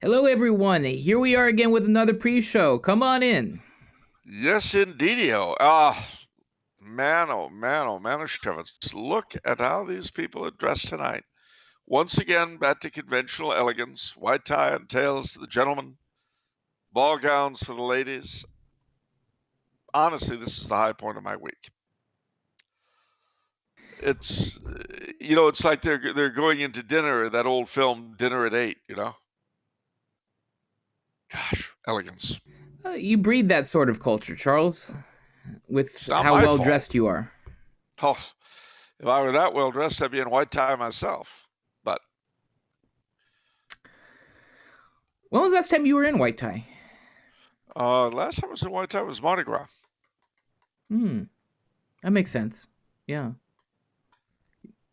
Hello, everyone. Here we are again with another pre-show. Come on in. Yes, indeedio. Man, oh man, oh man, Shevitz. Look at how these people are dressed tonight. Once again, back to conventional elegance, white tie and tails for the gentlemen, ball gowns for the ladies. Honestly, this is the high point of my week. It's, it's like they're going into dinner, that old film, Dinner at Eight. Gosh, elegance. You breed that sort of culture, Charles, It's with not how my well fault. dressed you are. Oh, if I were that well dressed, I'd be in white tie myself. But When was the last time you were in white tie? last time I was in white tie was Mardi Gras. Hmm, that makes sense. Yeah.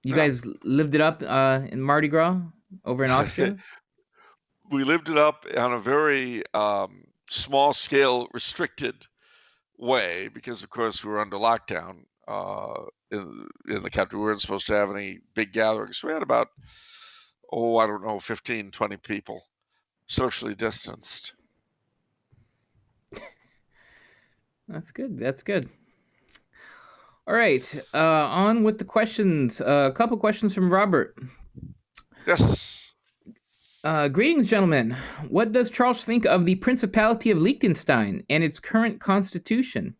You Yeah. guys lived it up in Mardi Gras over in Austria? We lived it up on a very small scale, restricted way because, of course, we were under lockdown in the country. We weren't supposed to have any big gatherings. We had about, I don't know, 15, 20 people socially distanced. That's good. That's good. All right. On with the questions. A couple questions from Robert. Yes. Greetings, gentlemen. What does Charles think of the Principality of Liechtenstein and its current constitution?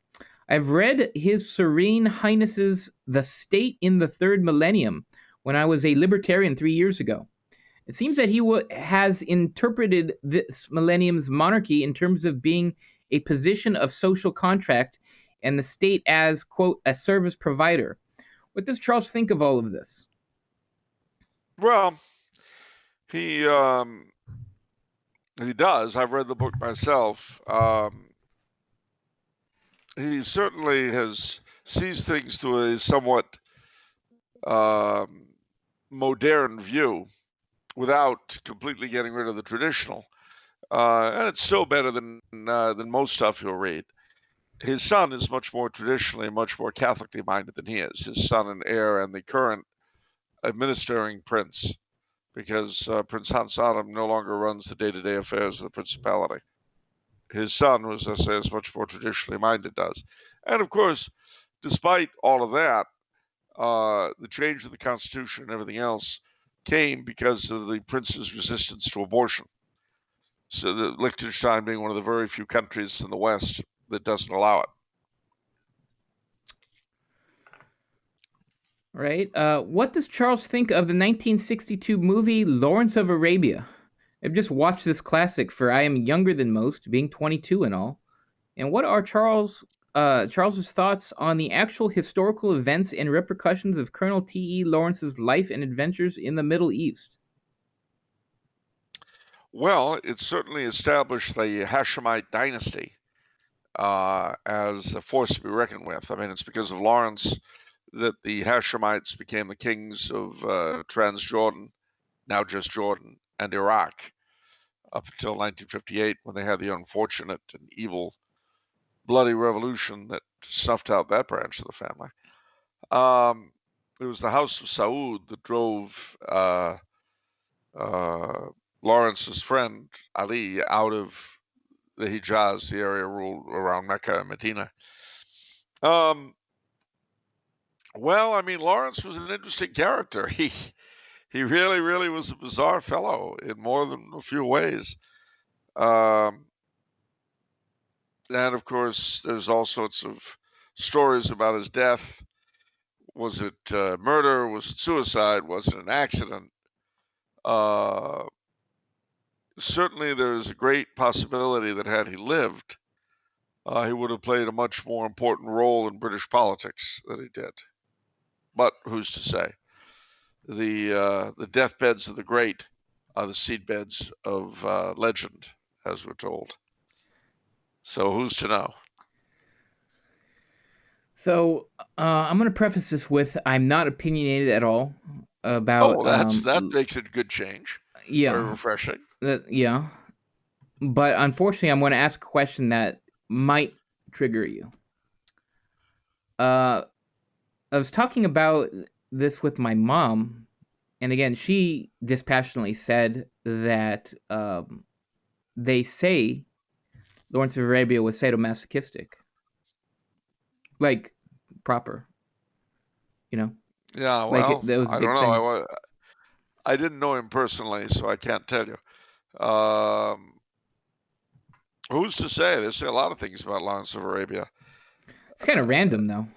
I've read His Serene Highness's The State in the Third Millennium when I was a libertarian 3 years ago. It seems that he has interpreted this millennium's monarchy in terms of being a position of social contract and the state as, quote, a service provider. What does Charles think of all of this? Well, he he does. I've read the book myself. He certainly has sees things through a somewhat um, modern view without completely getting rid of the traditional. And it's still better than most stuff you'll read. His son is much more traditionally, much more Catholically minded than he is. His son and heir, and the current administering prince, because Prince Hans Adam no longer runs the day-to-day affairs of the principality. His son, as I say, is much more traditionally minded, does. And of course, despite all of that, the change of the Constitution and everything else came because of the prince's resistance to abortion. So Liechtenstein being one of the very few countries in the West that doesn't allow it. Right. What does Charles think of the 1962 movie Lawrence of Arabia? I've just watched this classic for I am younger than most, being 22 and all. And what are Charles's thoughts on the actual historical events and repercussions of Colonel T.E. Lawrence's life and adventures in the Middle East? Well, it certainly established the Hashemite dynasty as a force to be reckoned with. I mean, it's because of Lawrence that the Hashemites became the kings of Transjordan, now just Jordan, and Iraq, up until 1958 when they had the unfortunate and evil, bloody revolution that snuffed out that branch of the family. It was the House of Saud that drove Lawrence's friend Ali out of the Hijaz, the area ruled around Mecca and Medina. Well, I mean, Lawrence was an interesting character. He really, really was a bizarre fellow in more than a few ways. And of course, there's all sorts of stories about his death. Was it murder? Was it suicide? Was it an accident? Uh, Certainly, there's a great possibility that had he lived, he would have played a much more important role in British politics than he did. But who's to say? The deathbeds of the great are the seedbeds of legend, as we're told. So who's to know? So I'm going to preface this with I'm not opinionated at all Oh, about that makes it a good change. Very yeah refreshing. yeah, but unfortunately I'm going to ask a question that might trigger you. I was talking about this with my mom, and again, she dispassionately said that they say Lawrence of Arabia was sadomasochistic, like proper, you know, Yeah, like well, that was a I don't big know. thing. I didn't know him personally, so I can't tell you. Um, who's to say? They say a lot of things about Lawrence of Arabia. It's kind of random though.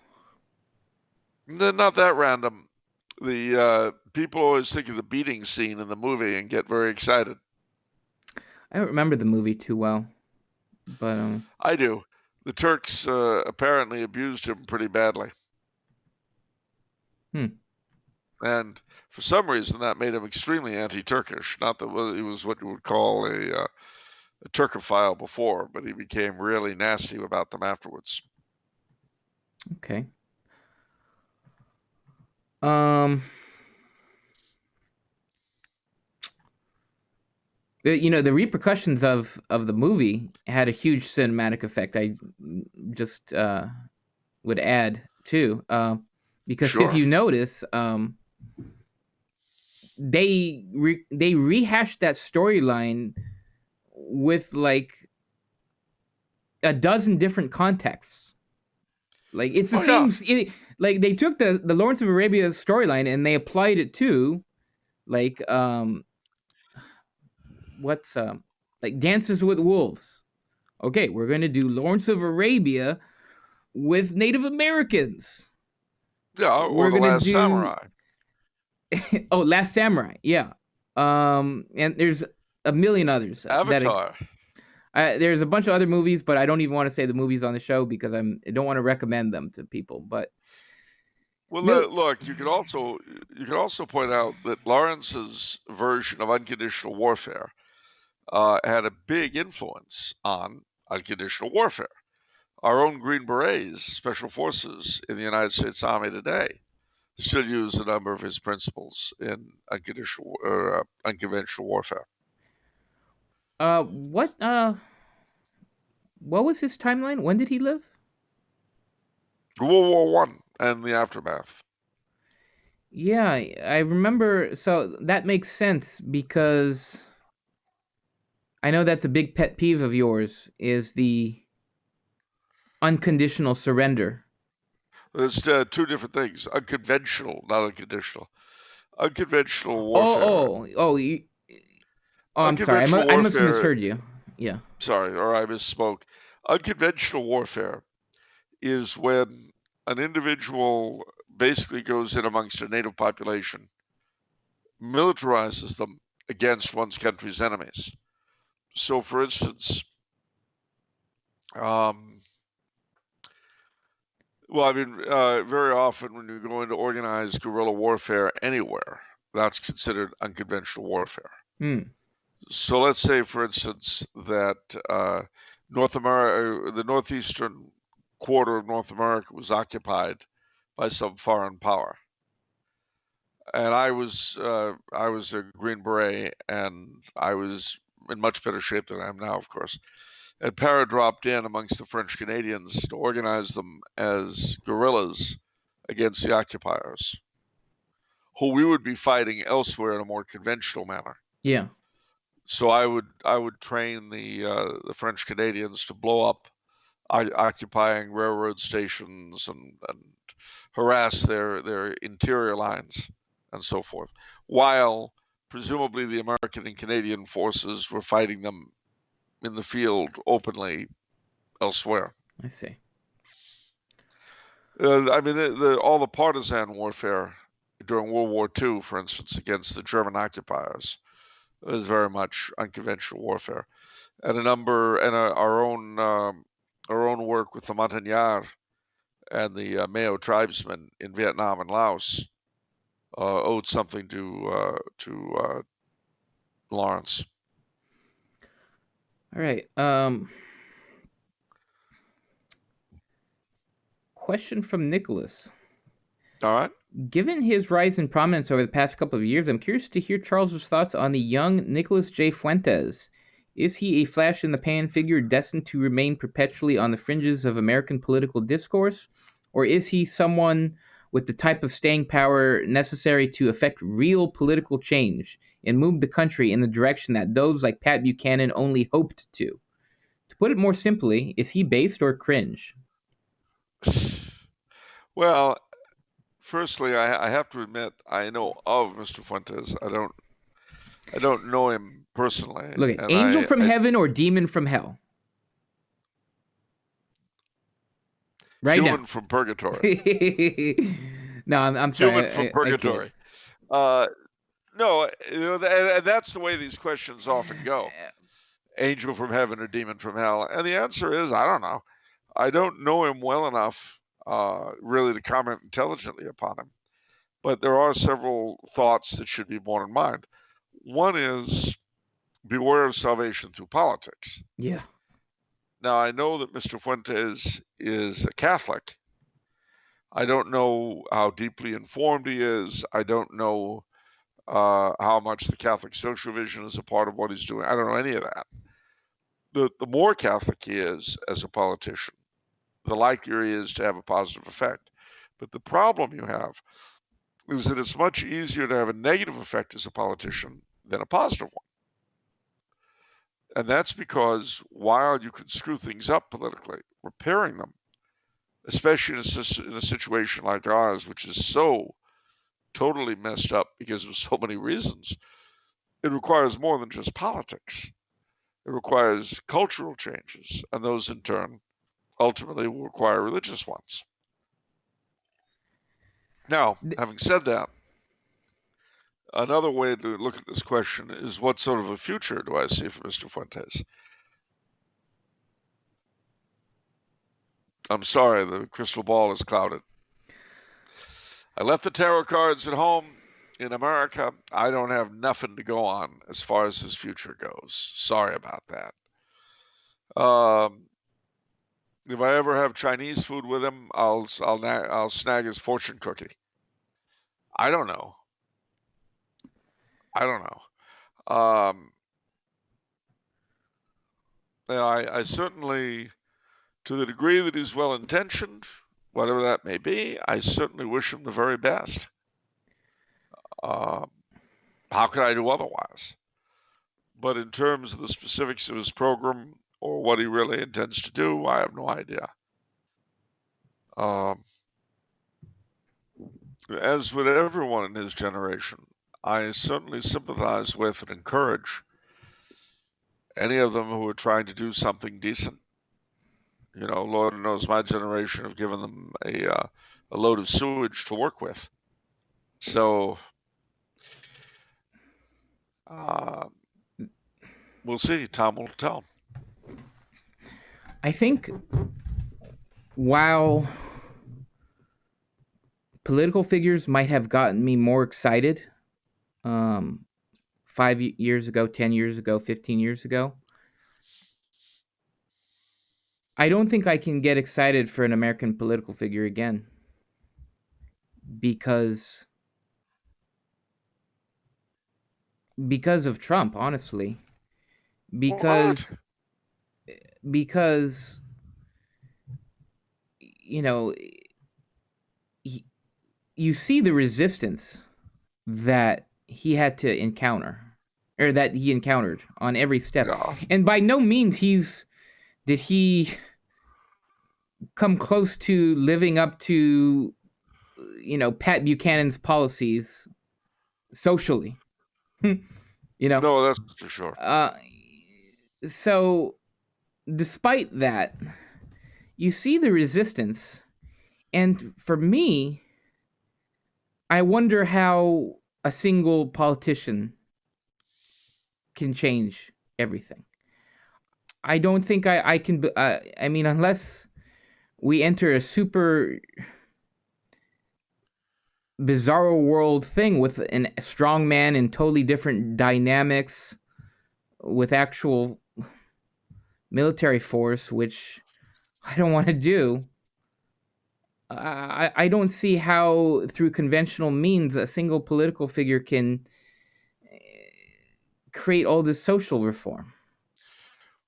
They're not that random. The people always think of the beating scene in the movie and get very excited. I don't remember the movie too well, but I do. The Turks apparently abused him pretty badly. And for some reason, that made him extremely anti-Turkish. Not that he was what you would call a Turkophile before, but he became really nasty about them afterwards. Okay. The repercussions of the movie had a huge cinematic effect. I just would add too, because if Sure. you notice, they rehashed that storyline with like a dozen different contexts. Like it's the same. Yeah. Like they took the Lawrence of Arabia storyline and they applied it to like what's like Dances with Wolves. Okay, we're gonna do Lawrence of Arabia with Native Americans. Yeah, or We're The gonna Last do Samurai. Last Samurai. Yeah, and there's a million others Avatar. there's a bunch of other movies, but I don't even want to say the movies on the show because I don't want to recommend them to people. But Well, look, you could also point out that Lawrence's version of unconditional warfare had a big influence on unconditional warfare. Our own Green Berets, Special Forces in the United States Army today, still use a number of his principles in unconventional warfare. what was his timeline? When did he live? World War One and the aftermath. Yeah, I remember. So that makes sense because I know that's a big pet peeve of yours is the unconditional surrender. There's two different things: unconventional, not unconditional. Unconventional warfare. I'm sorry. Unconventional I must have warfare. misheard you. Yeah. Sorry, or I misspoke. Unconventional warfare is when an individual basically goes in amongst a native population, militarizes them against one's country's enemies. So, for instance, very often when you go into organized guerrilla warfare anywhere, that's considered unconventional warfare. So let's say, for instance, that North America, the northeastern quarter of North America was occupied by some foreign power. And I was a Green Beret, and I was in much better shape than I am now, of course. And Para dropped in amongst the French Canadians to organize them as guerrillas against the occupiers, who we would be fighting elsewhere in a more conventional manner. Yeah. So I would train the French Canadians to blow up occupying railroad stations and harass their interior lines and so forth, while presumably the American and Canadian forces were fighting them in the field openly elsewhere. I see. All the partisan warfare during World War II, for instance, against the German occupiers, is very much unconventional warfare, and our own work with the Montagnard and the Mayo tribesmen in Vietnam and Laos owed something to Lawrence. All right. Question from Nicholas. All right. Given his rise in prominence over the past couple of years, I'm curious to hear Charles's thoughts on the young Nicholas J. Fuentes. Is he a flash in the pan figure destined to remain perpetually on the fringes of American political discourse? Or is he someone with the type of staying power necessary to effect real political change and moved the country in the direction that those like Pat Buchanan only hoped to. To put it more simply, is he based or cringe? Well, firstly, I have to admit I know of Mr. Fuentes. I don't know him personally. Look at And angel from heaven or demon from hell. Right human now. from purgatory. No, I'm sorry. Human from purgatory. No, and that's the way these questions often go. Angel from heaven or demon from hell. And the answer is, I don't know. I don't know him well enough really to comment intelligently upon him. But there are several thoughts that should be borne in mind. One is beware of salvation through politics. Yeah. Now, I know that Mr. Fuentes is a Catholic. I don't know how deeply informed he is. I don't know how much the Catholic social vision is a part of what he's doing. I don't know any of that. The more Catholic he is as a politician, the likelier he is to have a positive effect. But the problem you have is that it's much easier to have a negative effect as a politician than a positive one. And that's because while you can screw things up politically, repairing them, especially in a situation like ours, which is so totally messed up because of so many reasons, it requires more than just politics. It requires cultural changes, and those in turn ultimately will require religious ones. Now, having said that, another way to look at this question is what sort of a future do I see for Mr. Fuentes? I'm sorry, the crystal ball is clouded. I left the tarot cards at home in America. I don't have nothing to go on as far as his future goes. Sorry about that. If I ever have Chinese food with him, I'll snag his fortune cookie. I don't know. I certainly, to the degree that he's well intentioned, whatever that may be, I certainly wish him the very best. How could I do otherwise? But in terms of the specifics of his program or what he really intends to do, I have no idea. As with everyone in his generation, I certainly sympathize with and encourage any of them who are trying to do something decent. You know, Lord knows my generation have given them a load of sewage to work with. So we'll see. Time will tell. I think while political figures might have gotten me more excited 5 years ago, 10 years ago, 15 years ago, I don't think I can get excited for an American political figure again because of Trump, honestly. Because you know, you see the resistance that he had to encounter, or that he encountered on every step. Yeah. And by no means did he come close to living up to, Pat Buchanan's policies socially. No, that's for sure. So despite that, you see the resistance. And for me, I wonder how a single politician can change everything. I don't think I can. I mean, unless we enter a super bizarro world thing with a strong man and totally different dynamics with actual military force, which I don't want to do. I don't see how, through conventional means, a single political figure can create all this social reform.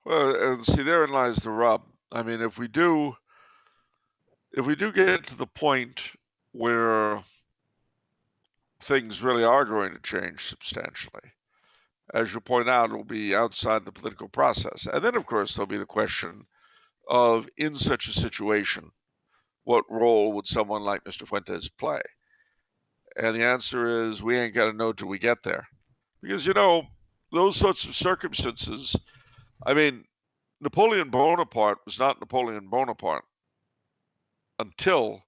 Well, see, therein lies the rub. I mean, if we do get to the point where things really are going to change substantially, as you point out, will be outside the political process. And then, of course, there'll be the question of, in such a situation, what role would someone like Mr. Fuentes play? And the answer is, we ain't got to know till we get there. Because, those sorts of circumstances, I mean, Napoleon Bonaparte was not Napoleon Bonaparte until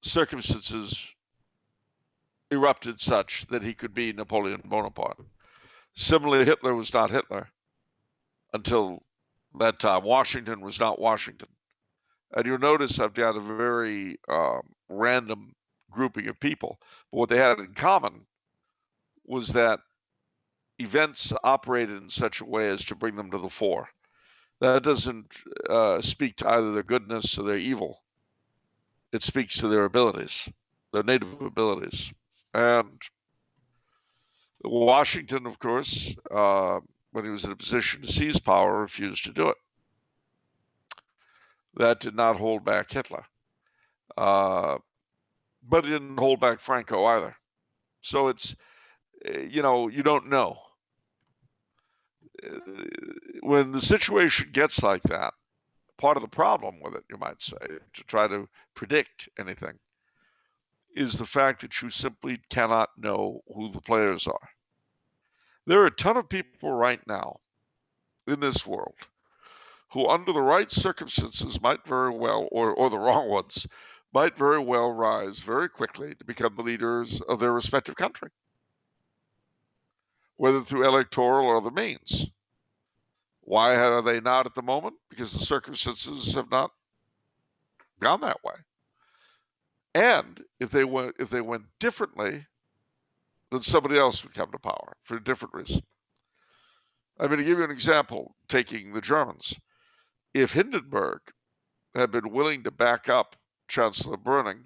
circumstances erupted such that he could be Napoleon Bonaparte. Similarly, Hitler was not Hitler until that time. Washington was not Washington. And you'll notice I've got a very random grouping of people. But what they had in common was that events operated in such a way as to bring them to the fore. That doesn't speak to either their goodness or their evil. It speaks to their abilities, their native abilities. And Washington, of course, when he was in a position to seize power, refused to do it. That did not hold back Hitler. But it didn't hold back Franco either. So it's, you don't know. When the situation gets like that, part of the problem with it, you might say, to try to predict anything, is the fact that you simply cannot know who the players are. There are a ton of people right now in this world who, under the right circumstances, might very well, or the wrong ones, might very well rise very quickly to become the leaders of their respective country, whether through electoral or other means. Why are they not at the moment? Because the circumstances have not gone that way. And if they went differently, then somebody else would come to power for a different reason. I'm going to give you an example, taking the Germans. If Hindenburg had been willing to back up Chancellor Brüning,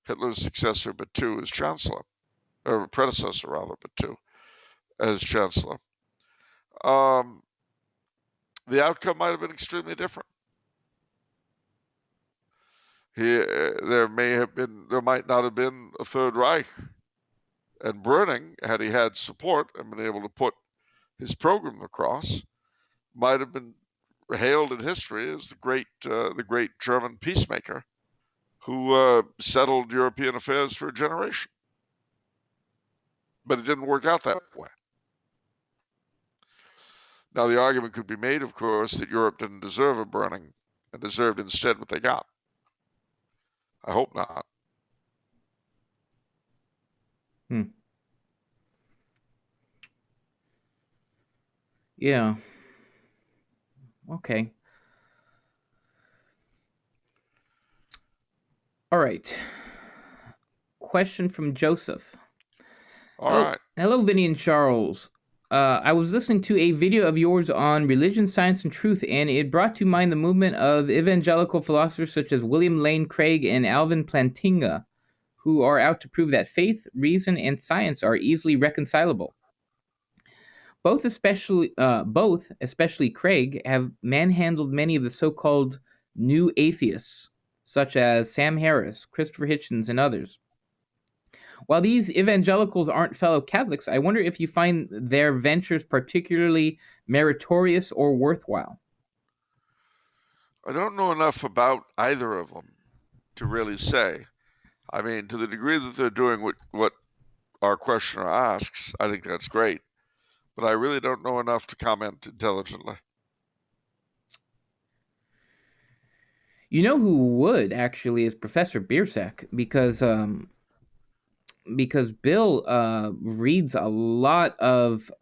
Hitler's successor but two as Chancellor, or predecessor rather, but two as Chancellor, the outcome might have been extremely different. There might not have been a Third Reich. And Brüning, had he had support and been able to put his program across, might have been hailed in history as the great German peacemaker who settled European affairs for a generation. But it didn't work out that way. Now, the argument could be made, of course, that Europe didn't deserve a Brüning and deserved instead what they got. I hope not. Yeah. Okay. All right. Question from Joseph. All right. Hello, Vinny and Charles. I was listening to a video of yours on religion, science, and truth, and it brought to mind the movement of evangelical philosophers such as William Lane Craig and Alvin Plantinga, who are out to prove that faith, reason, and science are easily reconcilable. Both, especially Craig, have manhandled many of the so-called new atheists, such as Sam Harris, Christopher Hitchens, and others. While these evangelicals aren't fellow Catholics, I wonder if you find their ventures particularly meritorious or worthwhile. I don't know enough about either of them to really say. I mean, to the degree that they're doing what our questioner asks, I think that's great. But I really don't know enough to comment intelligently. You know who would, actually, is Professor Biersack, because Bill reads a lot of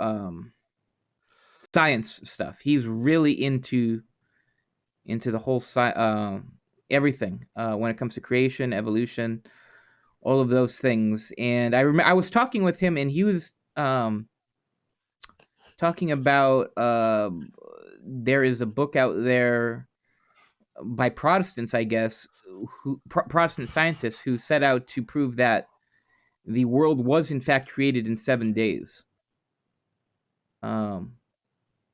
science stuff. He's really into the whole everything when it comes to creation, evolution, all of those things. And I was talking with him, and he was talking about there is a book out there by Protestants, I guess, Protestant scientists who set out to prove that the world was in fact created in 7 days,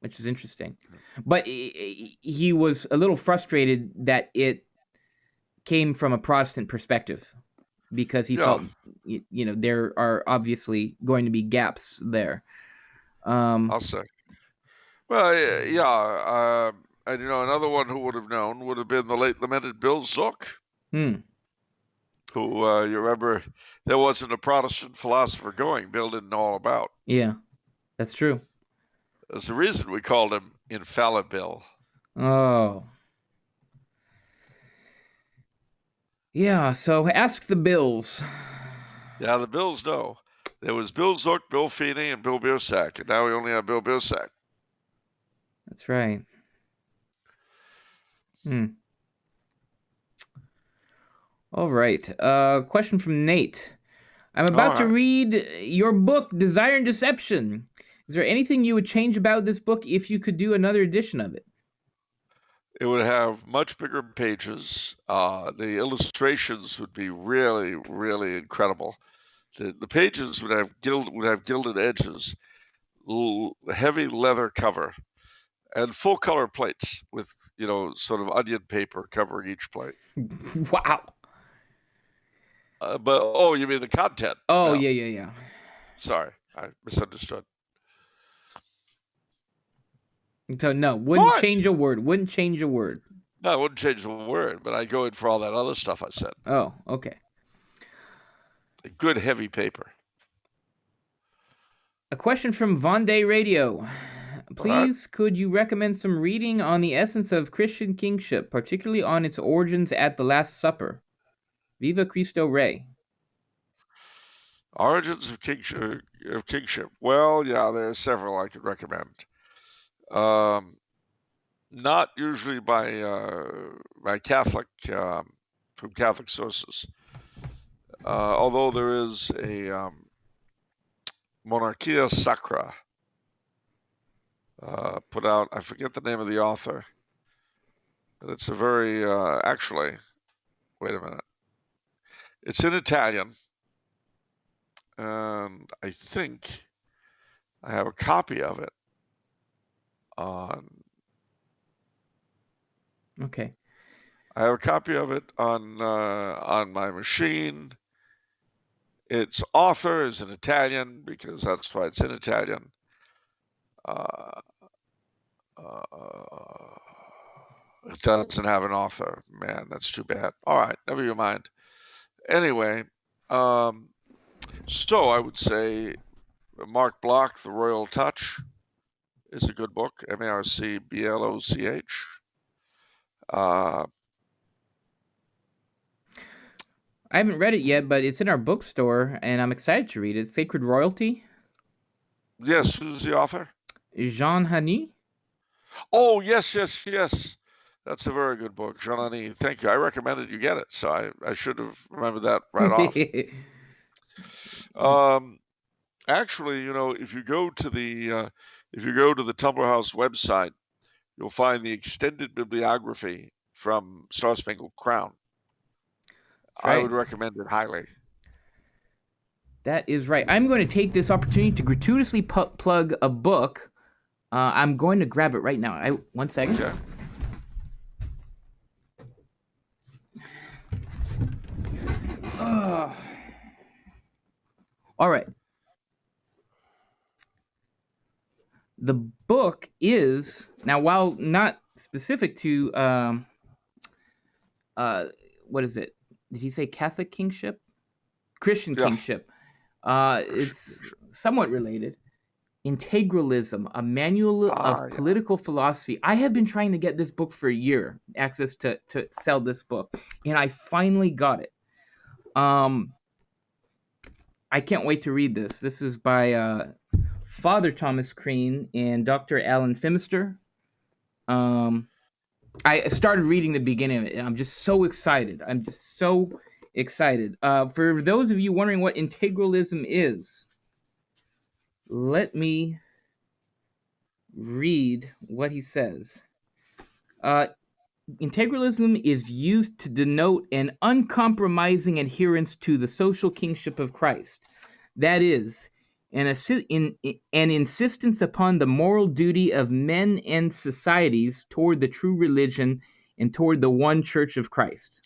which is interesting. But he was a little frustrated that it came from a Protestant perspective, because he felt, there are obviously going to be gaps there. I'll say. Well, yeah. And another one who would have known would have been the late lamented Bill Zook, Hmm. who you remember there wasn't a Protestant philosopher going. Bill didn't know all about. Yeah, that's true. There's a reason we called him Infallible. Oh. Yeah, so ask the Bills. Yeah, the Bills know. There was Bill Zook, Bill Feeney, and Bill Biersack, and now we only have Bill Biersack. That's right. All right. Question from Nate. I'm about to read your book, Desire and Deception. Is there anything you would change about this book if you could do another edition of it? It would have much bigger pages. The illustrations would be really, really incredible. The pages would have gilded edges, heavy leather cover, and full color plates with sort of onion paper covering each plate. Wow. But you mean the content? Oh, no. Yeah. Sorry, I misunderstood. So no, wouldn't change a word. Wouldn't change a word. No, I wouldn't change the word, but I'd go in for all that other stuff I said. Oh, okay. A good heavy paper. A question from Vendée Radio. Please, could you recommend some reading on the essence of Christian kingship, particularly on its origins at the Last Supper? Viva Cristo Rey. Origins of kingship. Well, yeah, there are several I could recommend. Not usually by Catholic, from Catholic sources. Although there is a Monarchia Sacra put out. I forget the name of the author, but it's a very actually. Wait a minute. It's in Italian, and I think I have a copy of it on. Okay. I have a copy of it on my machine. Its author is in Italian because that's why it's in Italian. It doesn't have an author. Man, that's too bad. All right, never you mind. Anyway, so I would say Mark Bloch, The Royal Touch, is a good book. Marcbloch. I haven't read it yet, but it's in our bookstore, and I'm excited to read it. Sacred Royalty? Yes, who's the author? Jean Hany? Oh, yes. That's a very good book, Jean Hany. Thank you. I recommended you get it, so I should have remembered that right off. Actually, if you go to the Tumblr House website, you'll find the extended bibliography from Star Spangled Crown. Right. I would recommend it highly. That is right. I'm going to take this opportunity to gratuitously plug a book. I'm going to grab it right now. 1 second. Okay. All right. The book is, now while not specific to, what is it? Did he say Catholic kingship? Christian kingship. It's somewhat related. Integralism, a manual of political philosophy. I have been trying to get this book for a year, access to sell this book, and I finally got it. I can't wait to read this. This is by Father Thomas Crean and Dr. Alan Phimister. I started reading the beginning of it, and I'm just so excited. For those of you wondering what integralism is, let me read what he says. Integralism is used to denote an uncompromising adherence to the social kingship of Christ. That is, an insistence upon the moral duty of men and societies toward the true religion and toward the one church of Christ.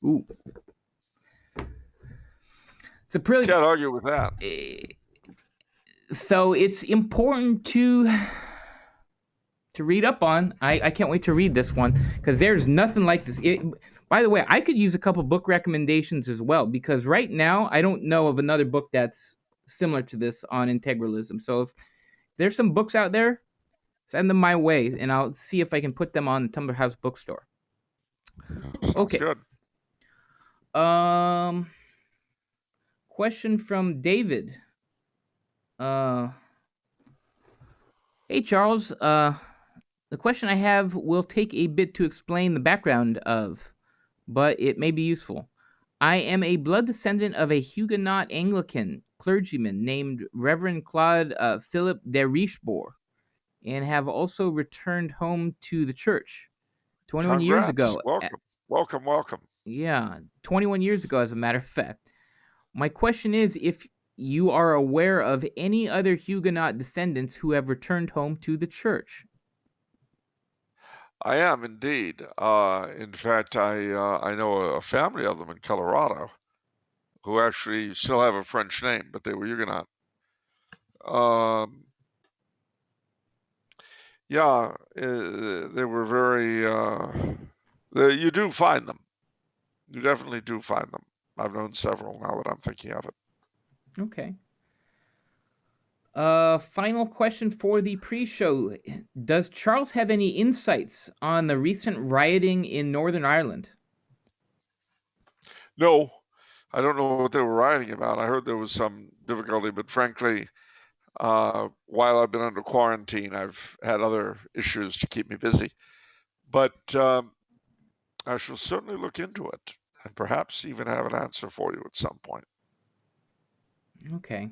Ooh. It's a pretty, can't argue with that. So it's important to read up on. I can't wait to read this one because there's nothing like this. By the way, I could use a couple book recommendations as well because right now I don't know of another book that's similar to this on integralism. So if there's some books out there, send them my way and I'll see if I can put them on the Tumblr House bookstore. Sounds Okay. good. Question from David. Hey Charles, the question I have will take a bit to explain the background of, but it may be useful. I am a blood descendant of a Huguenot Anglican clergyman named Reverend Claude Philip de Richebourg, and have also returned home to the church 21 years ago. Welcome. Yeah, 21 years ago, as a matter of fact. My question is if you are aware of any other Huguenot descendants who have returned home to the church. I am indeed. In fact, I know a family of them in Colorado who actually still have a French name, but they were Huguenot. Yeah, they were very. You do find them. You definitely do find them. I've known several now that I'm thinking of it. Okay. Final question for the pre-show. Does Charles have any insights on the recent rioting in Northern Ireland? No, I don't know what they were rioting about. I heard there was some difficulty, but frankly, while I've been under quarantine, I've had other issues to keep me busy. But I shall certainly look into it and perhaps even have an answer for you at some point. Okay.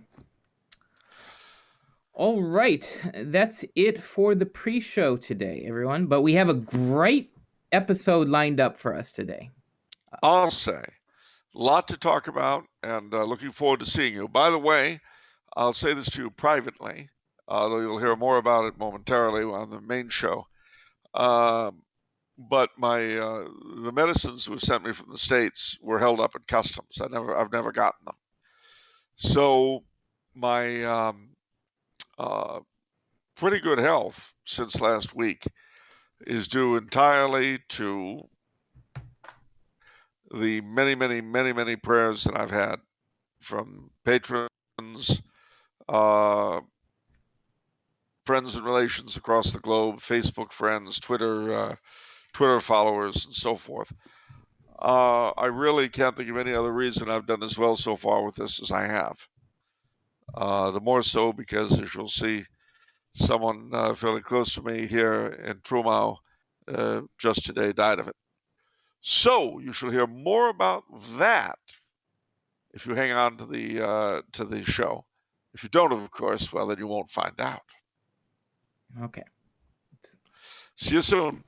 All right. That's it for the pre-show today, everyone. But we have a great episode lined up for us today. I'll say. A lot to talk about, and looking forward to seeing you. By the way, I'll say this to you privately, though you'll hear more about it momentarily on the main show. But the medicines were sent me from the States were held up at customs. I've never gotten them. So my pretty good health since last week is due entirely to the many prayers that I've had from patrons, friends and relations across the globe, Facebook friends, Twitter followers, and so forth. I really can't think of any other reason I've done as well so far with this as I have. The more so because, as you'll see, someone fairly close to me here in Trumau just today died of it. So you shall hear more about that if you hang on to the show. If you don't, of course, well, then you won't find out. Okay. See you soon.